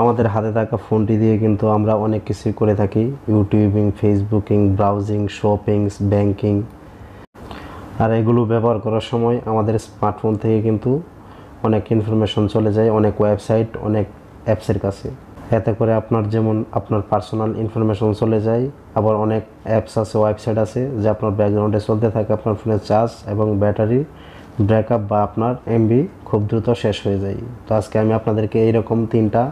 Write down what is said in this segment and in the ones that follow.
আমাদের হাতে থাকা ফোনটি দিয়ে কিন্তু আমরা অনেক কিছুই করে থাকি, ইউটিউবিং, ফেসবুকিং, ব্রাউজিং, শপিংস, ব্যাংকিং। আর এগুলো ব্যবহার করার সময় আমাদের স্মার্টফোন থেকে কিন্তু অনেক ইনফরমেশন চলে যায় অনেক ওয়েবসাইট, অনেক অ্যাপসের কাছে। এতে করে আপনার যেমন আপনার পার্সোনাল ইনফরমেশন চলে যায়, আবার অনেক অ্যাপস আছে, ওয়েবসাইট আছে যে আপনার ব্যাকগ্রাউন্ডে চলতে থাকে। আপনার ফোনের চার্জ এবং ব্যাটারি ব্যাকআপ বা আপনার এমবি খুব দ্রুত শেষ হয়ে যায়। তো আজকে আমি আপনাদেরকে এইরকম 3টা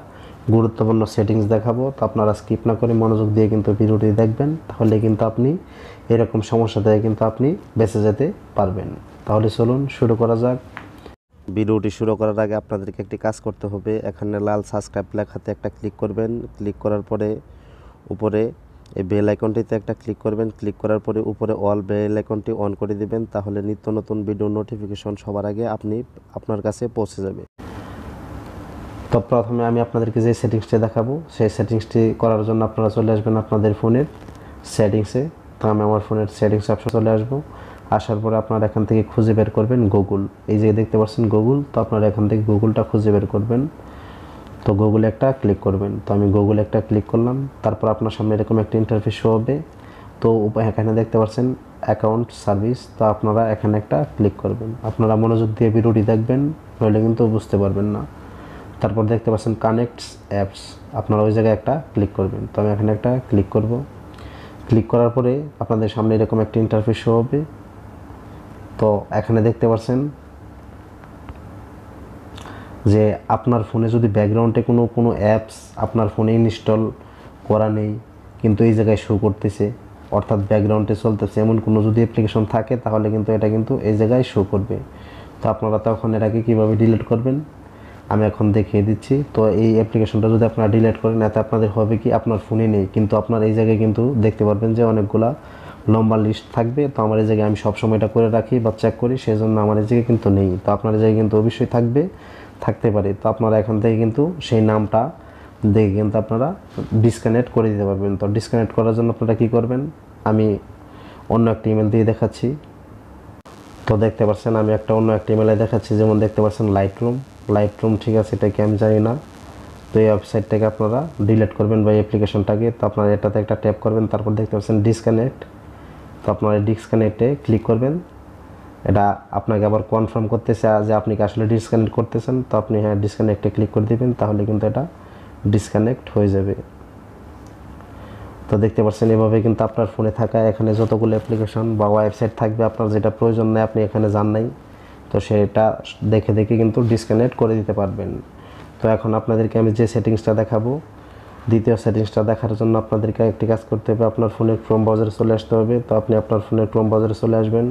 গুরুত্বপূর্ণ সেটিংস দেখাবো। তো আপনারা স্কিপ না করে মনোযোগ দিয়ে কিন্তু ভিডিওটি দেখবেন, তাহলে কিন্তু আপনি এরকম সমস্যা থেকে কিন্তু আপনি বেঁচে যেতে পারবেন। তাহলে চলুন শুরু করা যাক। ভিডিওটি শুরু করার আগে আপনাদেরকে একটি কাজ করতে হবে। এখানে লাল সাবস্ক্রাইব লেখাতে একটা ক্লিক করবেন। ক্লিক করার পরে উপরে এই বেল আইকনটিতে একটা ক্লিক করবেন। ক্লিক করার পরে উপরে অল বেল আইকনটি অন করে দিবেন, তাহলে নিত্য নতুন ভিডিও নোটিফিকেশন সবার আগে আপনার কাছে পৌঁছে যাবে। তো প্রথমে আমি আপনাদেরকে যে সেটিংসটি দেখাবো, সেই সেটিংসটি করার জন্য আপনারা চলে আসবেন আপনাদের ফোনের সেটিংসে। তো আমি আমার ফোনের সেটিংস অপশন চলে আসবো। আসার পরে আপনারা এখান থেকে খুঁজে বের করবেন গুগল। এই যে দেখতে পাচ্ছেন গুগল, তো আপনারা এখান থেকে গুগলটা খুঁজে বের করবেন। তো গুগলে একটা ক্লিক করবেন। তো আমি গুগলে একটা ক্লিক করলাম। তারপর আপনার সামনে এরকম একটা ইন্টারফেস শো হবে। তো এখানে দেখতে পাচ্ছেন অ্যাকাউন্ট সার্ভিস, তো আপনারা এখানে একটা ক্লিক করবেন। আপনারা মনোযোগ দিয়ে ভিডিওটি দেখবেন, নইলে কিন্তু বুঝতে পারবেন না। তারপর দেখতে পাচ্ছেন কানেক্টস অ্যাপস, আপনারা ওই জায়গায় একটা ক্লিক করবেন। তো আমি এখানে একটা ক্লিক করব। ক্লিক করার পরে আপনাদের সামনে এরকম একটা ইন্টারফেস শো হবে। তো এখানে দেখতে পাচ্ছেন যে আপনার ফোনে যদি ব্যাকগ্রাউন্ডে কোনো অ্যাপস আপনার ফোনে ইনস্টল করা নেই, কিন্তু এই জায়গায় শো করতেছে, অর্থাৎ ব্যাকগ্রাউন্ডে চলতেছে এমন কোনো যদি অ্যাপ্লিকেশন থাকে, তাহলে কিন্তু এটা কিন্তু এই জায়গায় শো করবে। তো আপনারা তখন এটাকে কীভাবে ডিলিট করবেন আমি এখন দেখিয়ে দিচ্ছি। তো এই অ্যাপ্লিকেশনটা যদি আপনারা ডিলিট করেন, এতে আপনাদের হবে কি, আপনার ফোনে নেই কিন্তু আপনার এই জায়গায় কিন্তু দেখতে পারবেন যে অনেকগুলা লম্বা লিস্ট থাকবে। তো আমার এই জায়গায় আমি সবসময় এটা করে রাখি বা চেক করি, সেই জন্য আমার এই জায়গায় কিন্তু নেই। তো আপনার এই জায়গায় কিন্তু অবশ্যই থাকতে পারে। তো আপনারা এখান থেকে কিন্তু সেই নামটা দেখে কিন্তু আপনারা ডিসকানেক্ট করে দিতে পারবেন। তো ডিসকানেক্ট করার জন্য আপনারা কী করবেন, আমি অন্য একটা ইমেল দিয়ে দেখাচ্ছি। তো দেখতে পাচ্ছেন আমি অন্য একটা ইমেলে দেখাচ্ছি, যেমন দেখতে পাচ্ছেন লাইটরুম, ঠিক আছে, এটাকে আমি জানি না। তো এই ওয়েবসাইটটাকে আপনারা ডিলিট করবেন বা অ্যাপ্লিকেশনটাকে। তো আপনারা এটাতে একটা ট্যাপ করবেন, তারপর দেখতে পাচ্ছেন ডিসকানেক্ট। তো আপনারা ডিসকানেক্টে ক্লিক করবেন। এটা আপনাকে আবার কনফার্ম করতেছে যে আপনি কি আসলে ডিসকানেক্ট করতেছেন। তো আপনি হ্যাঁ ডিসকানেক্টে ক্লিক করে দেবেন, তাহলে কিন্তু এটা ডিসকানেক্ট হয়ে যাবে। তো দেখতে পাচ্ছেন এভাবে কিন্তু আপনার ফোনে থাকা এখানে যতগুলো অ্যাপ্লিকেশন বা ওয়েবসাইট থাকবে, আপনার যেটা প্রয়োজন নেই আপনি এখানে যান নাই, তো সেটা দেখে কিন্তু ডিসকানেক্ট করে দিতে পারবেন। তো এখন আপনাদেরকে আমি যে সেটিংসটা দেখাবো, দ্বিতীয় সেটিংসটা দেখার জন্য আপনাদেরকে একটি কাজ করতে হবে, আপনার ফোনের ক্রোম ব্রাউজারে চলে আসতে হবে। তো আপনি আপনার ফোনের ক্রোম ব্রাউজারে চলে আসবেন।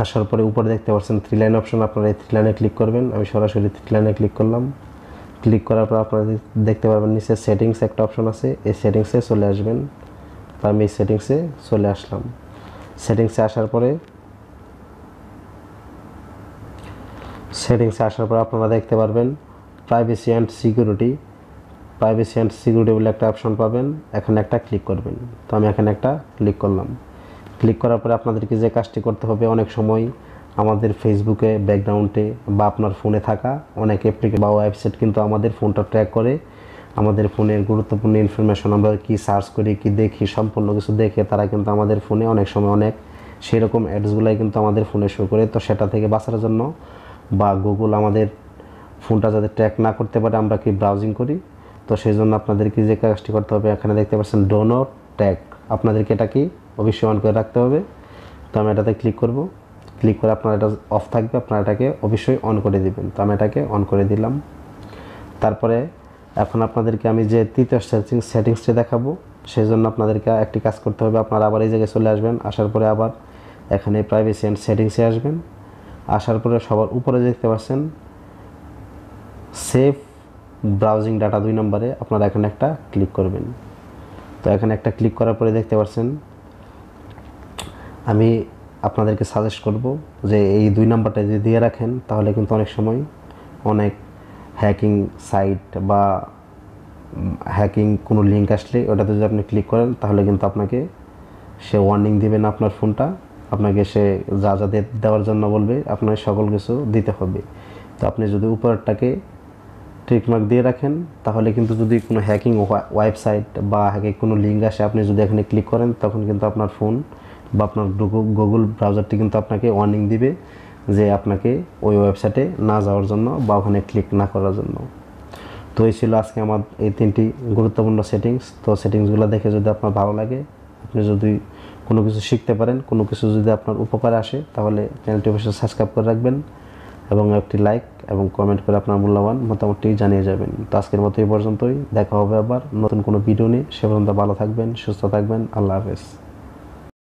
আসার পরে উপরে দেখতে পাচ্ছেন 3 লাইন অপশন, আপনারা এই 3 লাইনে ক্লিক করবেন। আমি সরাসরি 3 লাইনে ক্লিক করলাম। ক্লিক করার পর আপনারা দেখতে পারবেন নিচে সেটিংস একটা অপশন আছে, এই সেটিংসে চলে আসবেন। তো আমি এই সেটিংসে চলে আসলাম। সেটিংসে আসার পর আপনারা দেখতে পারবেন প্রাইভেসি অ্যান্ড সিকিউরিটি বলে একটা অপশন পাবেন, এখানে একটা ক্লিক করবেন। তো আমি এখানে একটা ক্লিক করলাম। ক্লিক করার পরে আপনাদেরকে যে কাজটি করতে হবে, অনেক সময় আমাদের ফেসবুকে ব্যাকগ্রাউন্ডে বা আপনার ফোনে থাকা অনেক অ্যাপ্লিকেশন বা ওয়েবসাইট কিন্তু আমাদের ফোনটা ট্র্যাক করে, আমাদের ফোনের গুরুত্বপূর্ণ ইনফরমেশন আমরা কি সার্চ করি, কি দেখি, সম্পূর্ণ কিছু দেখে তারা কিন্তু আমাদের ফোনে অনেক সময় সেরকম অ্যাডসগুলাই কিন্তু আমাদের ফোনে শো করে। তো সেটা থেকে বাঁচার জন্য বা গুগল আমাদের ফোনটা যাতে ট্র্যাক না করতে পারে, আমরা কি ব্রাউজিং করি, তো সেই জন্য আপনাদেরকে যে কাজটি করতে হবে, এখানে দেখতে পাচ্ছেন ডো নট ট্র্যাক, আপনাদেরকে এটা কি অবশ্যই অন করে রাখতে হবে। তো আমি এটাতে ক্লিক করব। ক্লিক করে আপনার এটা অফ থাকবে, আপনারা এটাকে অবশ্যই অন করে দিবেন। তো আমি এটাকে অন করে দিলাম। তারপরে এখন আপনাদেরকে আমি যে তৃতীয় সেটিংসটি দেখাবো, সেই জন্য আপনাদেরকে একটি কাজ করতে হবে, আপনারা আবার এই জায়গায় চলে আসবেন। আসার পরে আবার এখানে প্রাইভেসি অ্যান্ড সেটিংসে আসবেন। আসার পরে সবার উপরে দেখতে পাচ্ছেন সেভ ব্রাউজিং ডাটা 2 নম্বরে, আপনারা এখানে একটা ক্লিক করবেন। তো এখানে একটা ক্লিক করার পরে দেখতে পাচ্ছেন আমি আপনাদেরকে সাজেস্ট করব যে এই 2 নাম্বারটা যদি দিয়ে রাখেন, তাহলে কিন্তু অনেক সময় অনেক হ্যাকিং সাইট বা হ্যাকিং কোনো লিঙ্ক আসলে ওটাতে যদি আপনি ক্লিক করেন, তাহলে কিন্তু আপনাকে সে ওয়ার্নিং দিবে না, আপনার ফোনটা আপনাকে সে যা দেওয়ার জন্য বলবে আপনার সকল কিছু দিতে হবে। তো আপনি যদি উপরেরটাকে টিক মার্ক দিয়ে রাখেন, তাহলে কিন্তু যদি কোনো হ্যাকিং ওয়েবসাইট বা হ্যাকিং কোনো লিঙ্ক আসে, আপনি যদি এখানে ক্লিক করেন তখন কিন্তু আপনার ফোন বা আপনার গুগল ব্রাউজারটি কিন্তু আপনাকে ওয়ার্নিং দিবে যে আপনাকে ওই ওয়েবসাইটে না যাওয়ার জন্য বা ওখানে ক্লিক না করার জন্য। তো এই ছিল আজকে আমার এই 3টি গুরুত্বপূর্ণ সেটিংস। তো সেটিংসগুলো দেখে যদি আপনার ভালো লাগে, আপনি যদি কোনো কিছু শিখতে পারেন, কোনো কিছু যদি আপনার উপকারে আসে, তাহলে চ্যানেলটি অবশ্যই সাবস্ক্রাইব করে রাখবেন এবং একটি লাইক এবং কমেন্ট করে আপনার মূল্যবান মতামতটি জানিয়ে যাবেন। তো আজকের মতো এই পর্যন্তই, দেখা হবে আবার নতুন কোনো ভিডিও নিয়ে। সে পর্যন্ত ভালো থাকবেন, সুস্থ থাকবেন। আল্লাহ হাফেজ।